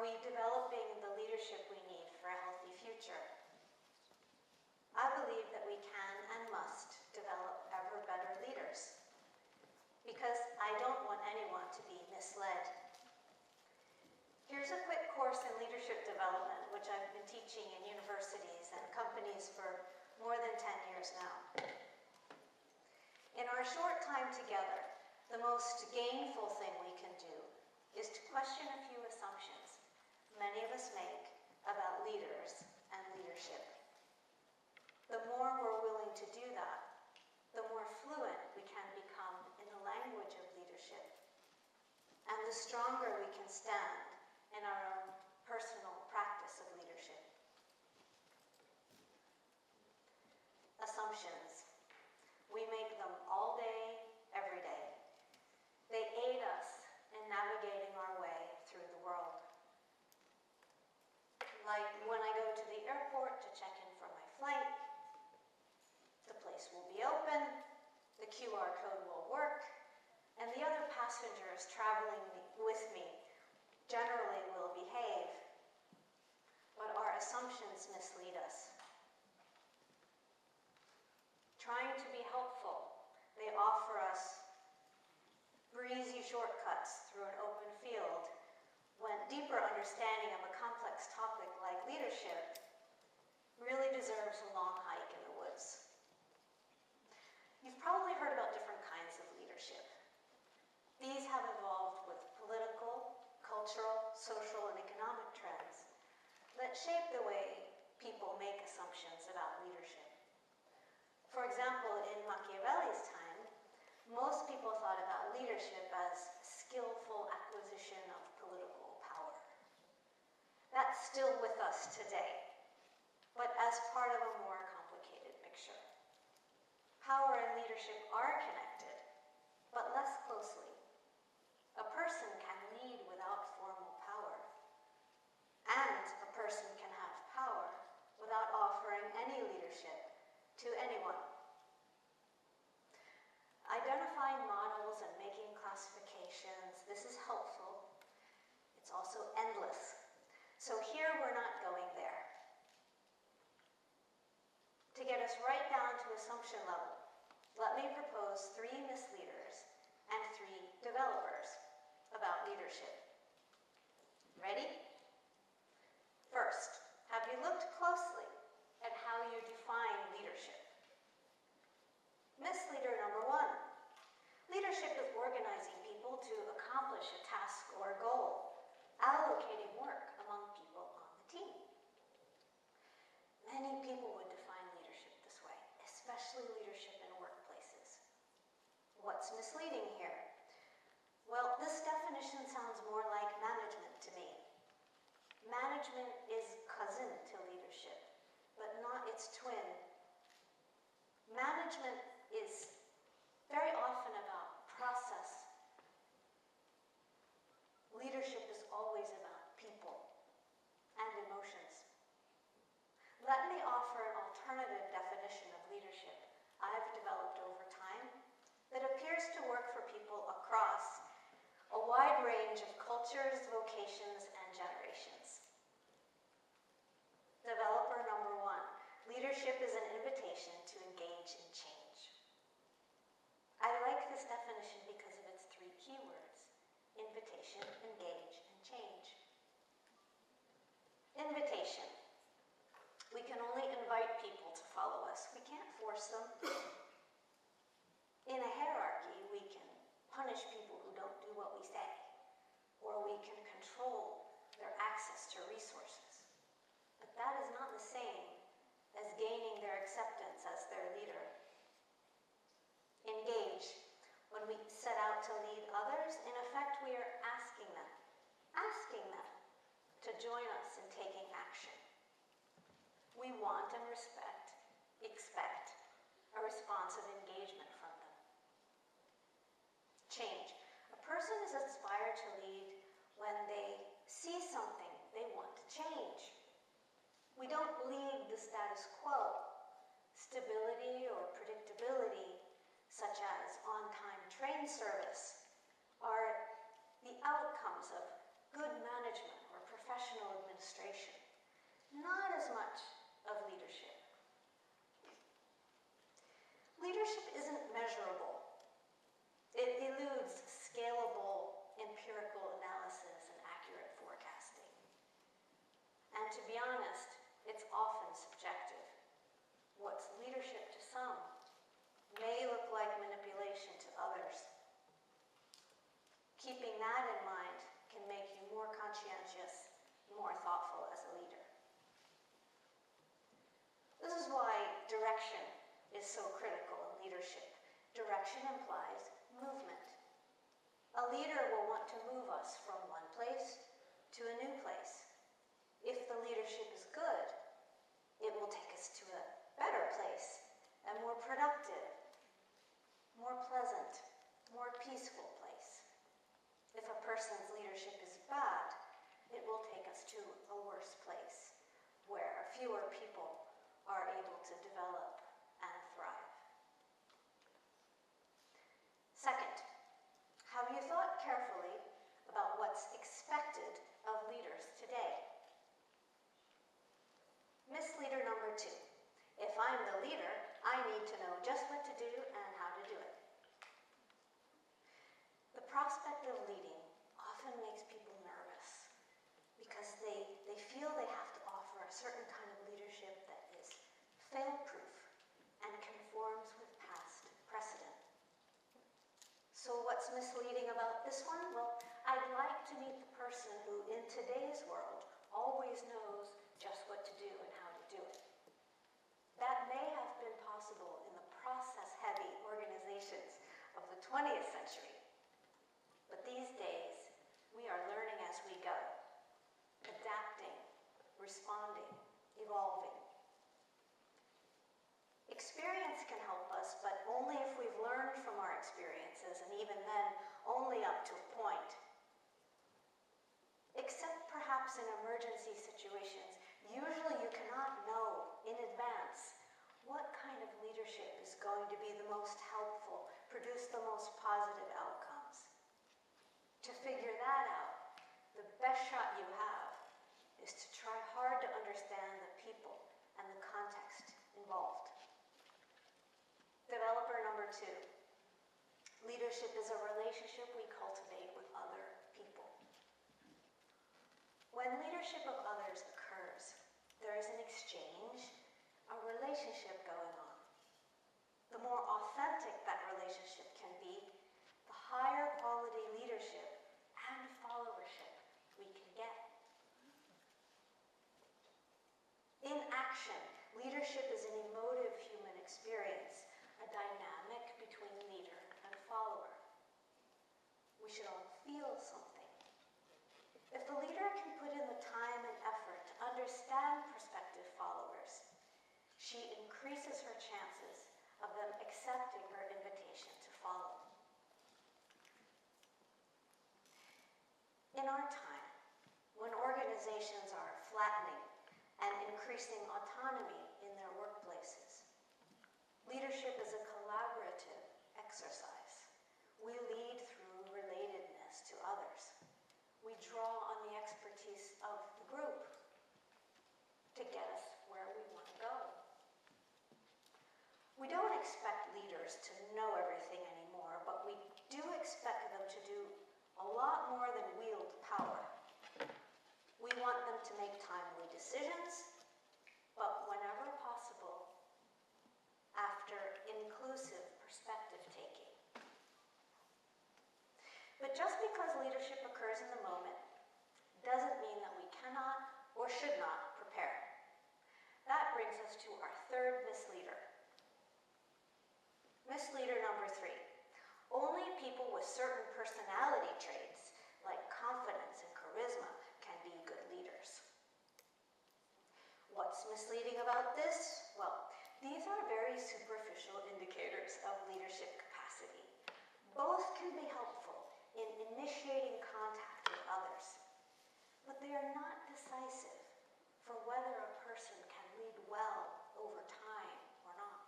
we developing the leadership we need for a healthy future? I believe that we can and must develop ever better leaders, because I don't want anyone to be misled. Here's a quick course in leadership development, which I've been teaching in universities and companies for more than 10 years now. In our short time together, the most gainful thing we can do is to question a few assumptions many of us make about leaders and leadership. The more we're willing to do that, the more fluent we can become in the language of leadership, and the stronger we can stand in our own personal practice of leadership. Assumptions. We make them all day, every day. They aid us in navigating our way through the world. Like when I go to the airport to check in for my flight, the place will be open, the QR code will work, and the other passengers traveling with me generally will behave. But our assumptions mislead us. Trying to be helpful, they offer us breezy shortcuts through an open field, when deeper understanding of a complex topic like leadership really deserves a long hike in the woods. You've probably heard about different kinds of leadership. These have evolved with political, cultural, social, and economic trends that shape the way people make assumptions about leadership. For example, in Machiavelli's time, most people thought about leadership as skillful acquisition of political power. That's still with us today, but as part of a more complicated picture. Power and leadership are connected, but less closely. A person can lead without formal power, and a person can have power without offering any leadership to anyone. Identifying models and making classifications, this is helpful. It's also endless. So here we're not going there. To get us right down to assumption level, let me propose 3 misleaders and 3 developers about leadership. Ready? First, have you looked closely at how you define leadership? Misleader number 1. Leadership is organizing people to accomplish a task or a goal, allocating work among people on the team. Many people would define leadership this way, especially leadership in workplaces. What's misleading here? Well, this definition sounds more like management to me. Management is cousin to leadership, but not its twin. Management is very often about process. Leadership is always about people and emotions. Let me offer an alternative definition of leadership I've developed over time that appears to work for people across a wide range of cultures, vocations, and generations. Developer number 1, leadership is an invitation to engage in change. I like this definition because of its 3 keywords: invitation, engage, and change. Invitation. We can only invite people to follow us. We can't force them. In a hierarchy, we can punish people who don't do what we say, or we can control their access to resources. But that is not the same as gaining their acceptance as their leader. Engage. When we set out to lead others, in effect, we are asking them to join us in taking action. We want and expect a responsive engagement from them. Change. A person is inspired to lead when they see something they want to change. We don't lead the status quo. Stability or predictability, such as on-time train service, are the outcomes of good management or professional leadership isn't measurable. It eludes scalable empirical analysis and accurate forecasting. And to be honest, it's often subjective. What's leadership to some may look like manipulation to others. Keeping that in mind can make you more conscientious, more thoughtful as a leader. This is why direction is so critical in leadership. Direction implies movement. A leader will want to move us from one place to a new place. If the leadership is good, it will take us to a better place, a more productive, more pleasant, more peaceful place. If a person's leadership is bad, it will take us to a worse place, where fewer people are able to develop and thrive. Second, have you thought carefully about what's expected of leaders today? Misleader number 2. If I'm the leader, I need to know just what to do and how to do it. The prospect of leading often makes people nervous because they feel they have to offer a certain kind of leadership that is fail-proof and conforms with past precedent. So what's misleading about this one? Well, I'd like to meet the person who, in today's world, always knows just what to do and how to do it. That may have been possible in the process-heavy organizations of the 20th century. But these days, we are learning as we go, adapting, responding, evolving. Experience can help us, but only if we've learned from our experiences, and even then, only up to a point. Except perhaps in emergency situations, usually you cannot know in advance what kind of leadership is going to be the most helpful, produce the most positive outcomes. To figure that out, the best shot you have is to try hard to understand the people and the context involved. Developer number 2. Leadership is a relationship we cultivate with other people. When leadership of others occurs, there is an exchange, a relationship going on. The more authentic that relationship can be, the higher quality leadership and followership we can get. In action, leadership is an emotive human experience, a dynamic between leader and follower. We should all feel something. If the leader can put in the time and effort to understand prospective followers, she increases her chances of them accepting her invitation to follow. In our time, when organizations are flattening and increasing autonomy in their workplaces, leadership is a collaborative exercise. We lead through relatedness to others. We draw on the expertise of the group to get us where we want to go. We don't expect leaders to know everything anymore, but we do expect them to do a lot more than wield power. We want them to make timely decisions, but whenever possible, after inclusive perspective taking. But just because leadership occurs in the moment doesn't mean that we cannot or should not prepare. That brings us to our third misleader. Misleader number 3. Only people with certain personality traits, like confidence and charisma, can be good leaders. What's misleading about this? Well, these are very superficial indicators of leadership capacity. Both can be helpful in initiating contact with others, but they are not decisive for whether a person can lead well over time or not.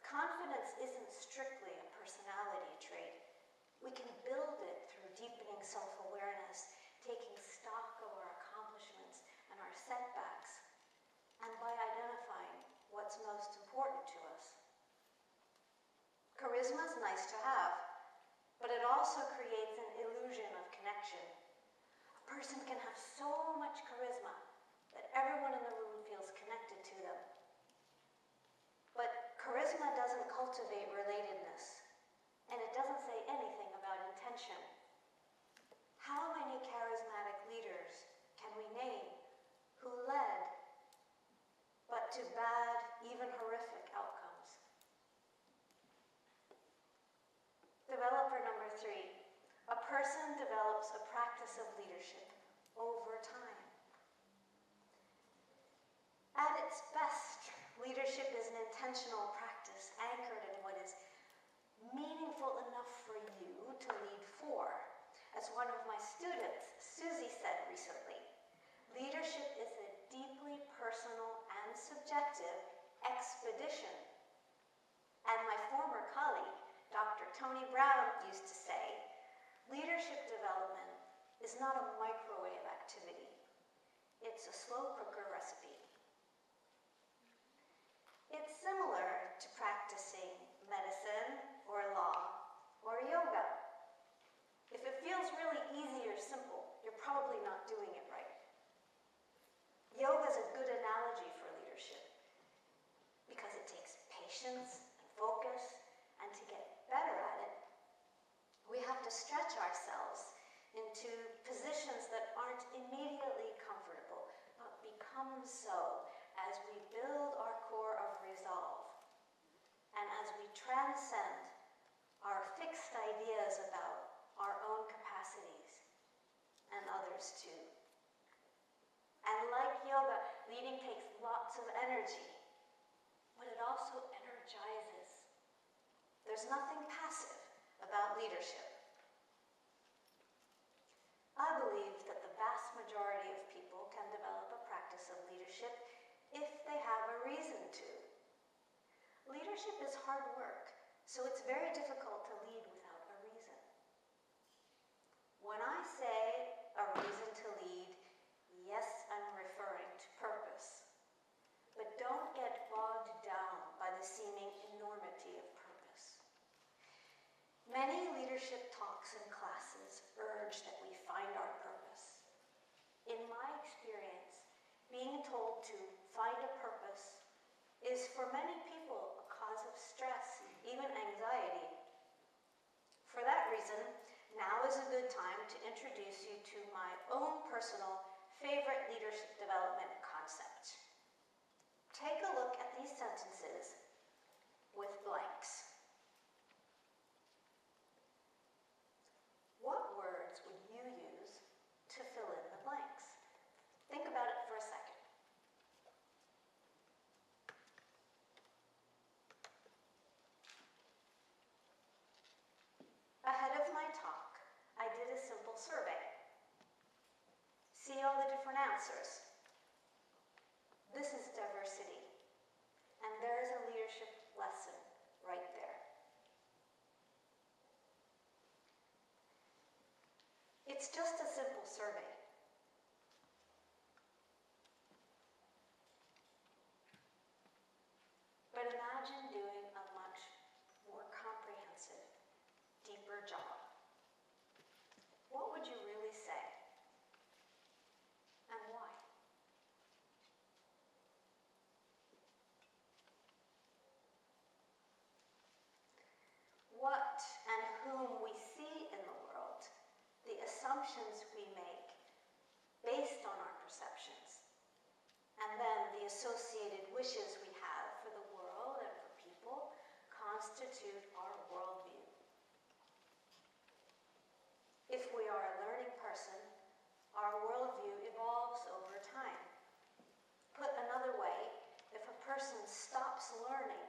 Confidence isn't strictly a personality trait. We can build it through deepening self-awareness, taking stock of our accomplishments and our setbacks, and by identifying what's most important to us. Charisma is nice to have, but it also creates an illusion of connection. A person can have so much charisma that everyone in the room feels connected to them. But charisma doesn't cultivate relatedness, and it doesn't say anything about intention. How many charismatic leaders can we name who led, but to bad, even horrific outcomes? Developer number 3. A person develops a practice of leadership over time. At its best, leadership is an intentional practice anchored in what is meaningful enough for you to lead for. As one of my students, Susie, said recently, leadership is a deeply personal and subjective expedition. And my former colleague, Dr. Tony Brown, used to say, leadership development is not a microwave activity. It's a slow cooker recipe. It's similar to practicing medicine or law or yoga. If it feels really easy or simple, you're probably not doing it right. Yoga is a good analogy for leadership because it takes patience and focus, and to get better at it, we have to stretch ourselves into positions that aren't immediately comfortable, but become so as we build our core of resolve and as we transcend our fixed ideas about our own capacities and others too. And like yoga, leading takes lots of energy, but it also energizes. There's nothing passive about leadership. I believe that the vast majority of people can develop a practice of leadership if they have a reason to. Leadership is hard work, so it's very difficult to lead without a reason. When I say a reason to lead, yes, I'm referring to purpose. But don't get bogged down by the seeming enormity of purpose. Many leadership talks and classes urge that we find our purpose. In my experience, being told to find a purpose is for many people a cause of stress, even anxiety. For that reason, now is a good time to introduce you to my own personal favorite leadership development concept. Take a look at these sentences with blanks. What words would you use to fill in the blanks? Think about it for a second. Ahead of my talk, I did a simple survey. See all the different answers. This is diversity, and there is a leadership lesson right there. It's just a simple survey. But imagine doing a much more comprehensive, deeper job. What would you really say? And why? What and whom we see in the world, the assumptions we make based on our perceptions, and then the associated wishes we have for the world and for people constitute our worldview. If we are a learning person, our worldview evolves over time. Put another way, if a person stops learning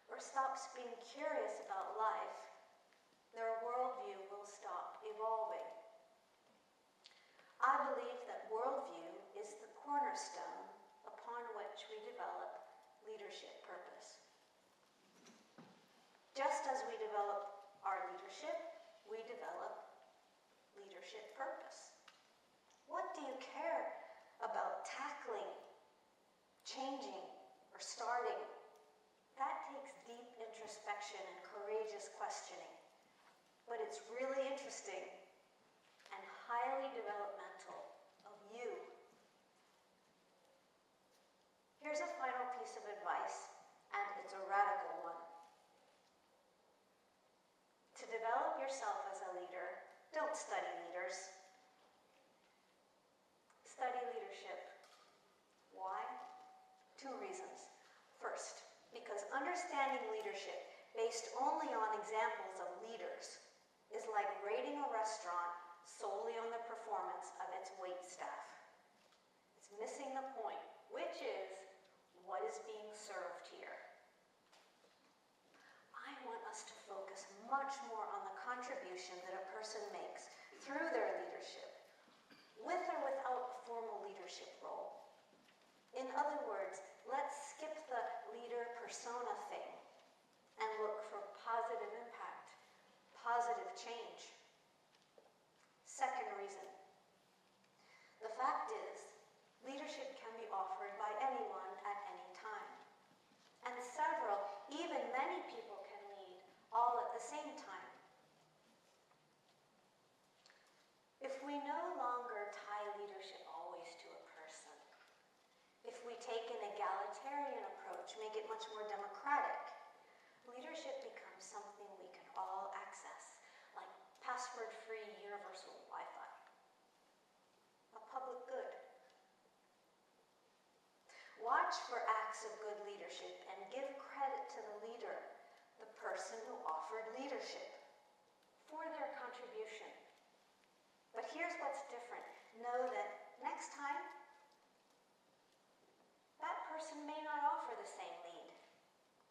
or stops being curious about life, their worldview will stop evolving. I believe that worldview is the cornerstone upon which we develop leadership purpose. Just as we develop our leadership, we develop leadership purpose. What do you care about tackling, changing, or starting? That takes deep introspection introspection and courageous questioning. But it's really interesting and highly developmental of you. Here's a final piece of advice, and it's a radical one. To develop yourself as a leader, don't study leaders. Study leadership. Why? 2 reasons. First, because understanding leadership based only on examples of leaders is like rating a restaurant solely on the performance of its waitstaff. It's missing the point, which is what is being served here. I want us to focus much more on the contribution that a person makes through their leadership, with or without a formal leadership role. In other words, let's skip the leader persona thing and look for positive impact, positive change. Second reason. The fact is, leadership can be offered by anyone at any time. And several, even many people can lead all at the same time. If we no longer tie leadership always to a person, if we take an egalitarian approach, make it much more democratic, leadership becomes something we can all access, like password-free universal Wi-Fi. A public good. Watch for acts of good leadership and give credit to the leader, the person who offered leadership, for their contribution. But here's what's different. Know that next time, that person may not offer the same lead.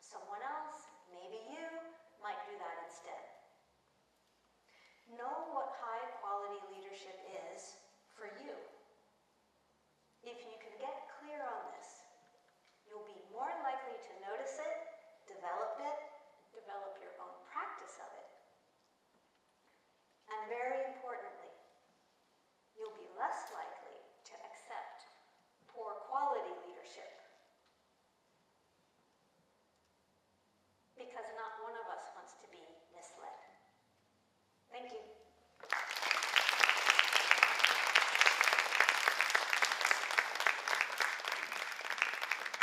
Someone else, maybe you, might do that instead. Know what high-quality leadership is for you. If you can get clear on this, you'll be more likely to notice it, develop your own practice of it. And very importantly, you'll be less likely to accept poor quality leadership. Because not one of us wants to be